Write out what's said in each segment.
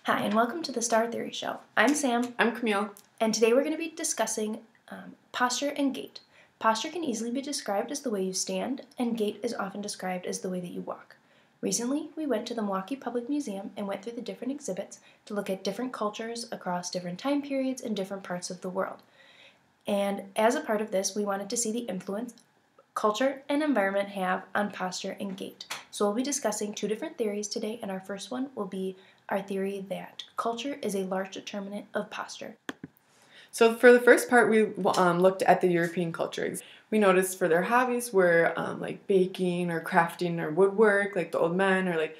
Hi, and welcome to the Star Theory Show. I'm Sam. I'm Camille. And today we're going to be discussing posture and gait. Posture can easily be described as the way you stand, and gait is often described as the way that you walk. Recently, we went to the Milwaukee Public Museum and went through the different exhibits to look at different cultures across different time periods in different parts of the world. And as a part of this, we wanted to see the influence culture and environment have on posture and gait. So we'll be discussing two different theories today, and our first one will be our theory that culture is a large determinant of posture. So for the first part, we looked at the European cultures. We noticed for their hobbies were like baking or crafting or woodwork, like the old men, or like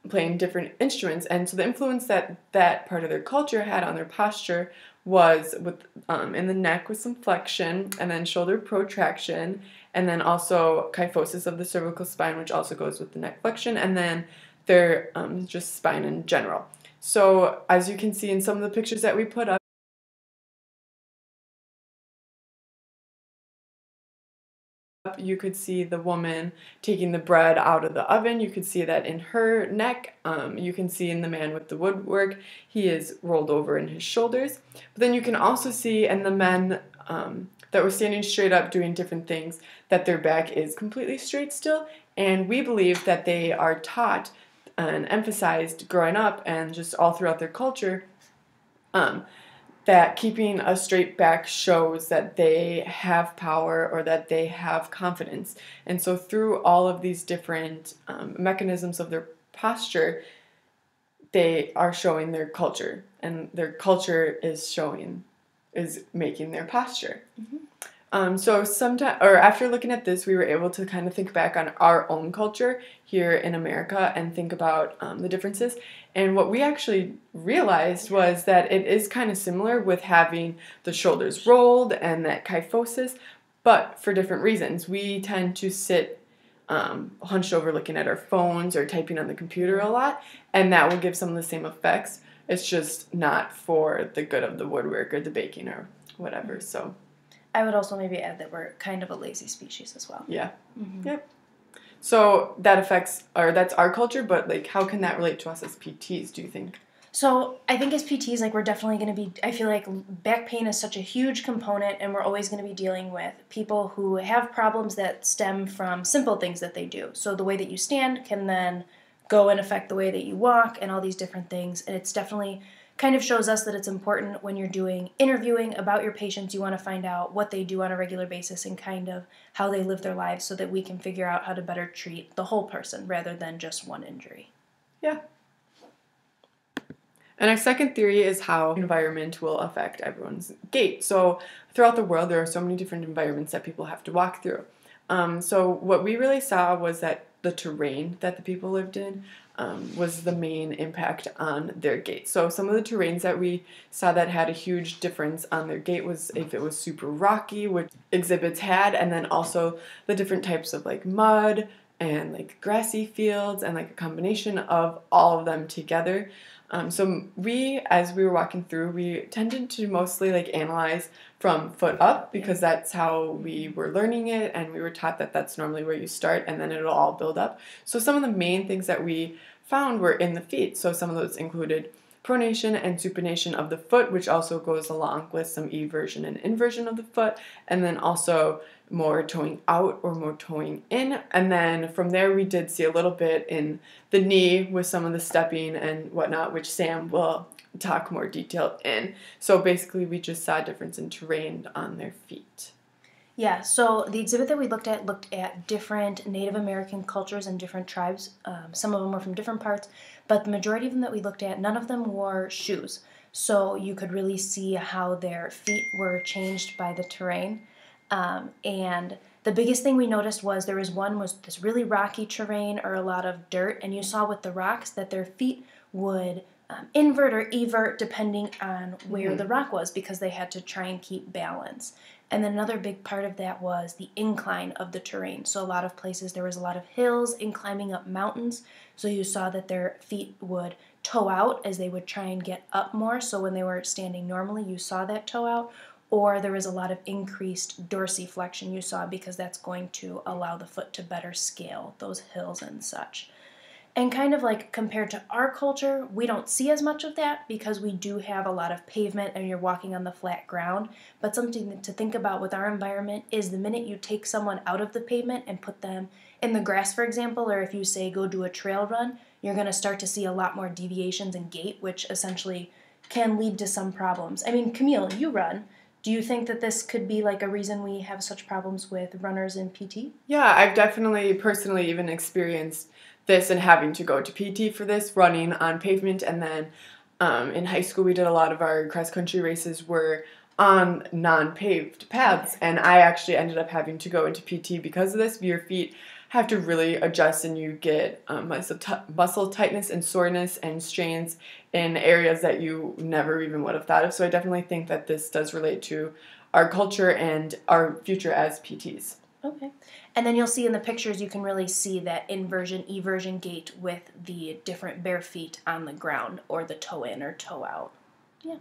playing different instruments. And so the influence that that part of their culture had on their posture was with in the neck with some flexion, and then shoulder protraction, and then also kyphosis of the cervical spine, which also goes with the neck flexion, and then their just spine in general. So as you can see in some of the pictures that we put up, you could see the woman taking the bread out of the oven. You could see that in her neck. You can see in the man with the woodwork, he is rolled over in his shoulders. But then you can also see in the men that were standing straight up doing different things that their back is completely straight still. And we believe that they are taught and emphasized growing up and just all throughout their culture that keeping a straight back shows that they have power or that they have confidence. And so through all of these different mechanisms of their posture, they are showing their culture, and their culture is making their posture. Mm-hmm. So sometime, or after looking at this, we were able to kind of think back on our own culture here in America and think about the differences. And what we actually realized was that it is kind of similar with having the shoulders rolled and that kyphosis, but for different reasons. We tend to sit hunched over looking at our phones or typing on the computer a lot, and that will give some of the same effects. It's just not for the good of the woodwork or the baking or whatever, so... I would also maybe add that we're kind of a lazy species as well. Yeah. Mm-hmm. Yep. So that affects, or that's our culture, but like how can that relate to us as PTs, do you think? So I think as PTs, like we're definitely going to be, I feel like back pain is such a huge component, and we're always going to be dealing with people who have problems that stem from simple things that they do. So the way that you stand can then go and affect the way that you walk and all these different things. And it's definitely kind of shows us that it's important when you're doing interviewing about your patients. You want to find out what they do on a regular basis and kind of how they live their lives so that we can figure out how to better treat the whole person rather than just one injury. Yeah. And our second theory is how environment will affect everyone's gait. So throughout the world, there are so many different environments that people have to walk through. So what we really saw was that the terrain that the people lived in was the main impact on their gait. So some of the terrains that we saw that had a huge difference on their gait was if it was super rocky, which exhibits had, and then also the different types of like mud and like grassy fields and like a combination of all of them together. So we, as we were walking through, we tended to mostly like analyze from foot up because that's how we were learning it, and we were taught that that's normally where you start and then it'll all build up. So some of the main things that we found were in the feet. So some of those included pronation and supination of the foot, which also goes along with some eversion and inversion of the foot, and then also more toeing out or more toeing in. And then from there we did see a little bit in the knee with some of the stepping and whatnot, which Sam will talk more detailed in. So basically we just saw a difference in terrain on their feet. Yeah, so the exhibit that we looked at different Native American cultures and different tribes. Some of them were from different parts, but the majority of them that we looked at, none of them wore shoes. So you could really see how their feet were changed by the terrain. And the biggest thing we noticed was was this really rocky terrain or a lot of dirt, and you saw with the rocks that their feet would invert or evert depending on where the rock was because they had to try and keep balance. And then another big part of that was the incline of the terrain. So a lot of places there was a lot of hills and climbing up mountains. So you saw that their feet would toe out as they would try and get up more. So when they were standing normally, you saw that toe out. Or there was a lot of increased dorsiflexion you saw because that's going to allow the foot to better scale those hills and such. And kind of like compared to our culture, we don't see as much of that because we do have a lot of pavement and you're walking on the flat ground. But something to think about with our environment is the minute you take someone out of the pavement and put them in the grass, for example, or if you say go do a trail run, you're going to start to see a lot more deviations in gait, which essentially can lead to some problems. I mean, Camille, you run. Do you think that this could be like a reason we have such problems with runners in PT? Yeah, I've definitely personally even experienced this and having to go to PT for this, running on pavement. And then in high school, we did a lot of our cross country races were on non-paved paths. And I actually ended up having to go into PT because of this. Your feet have to really adjust and you get muscle tightness and soreness and strains in areas that you never even would have thought of. So I definitely think that this does relate to our culture and our future as PTs. Okay. And then you'll see in the pictures, you can really see that inversion, eversion gait with the different bare feet on the ground or the toe in or toe out. Yeah.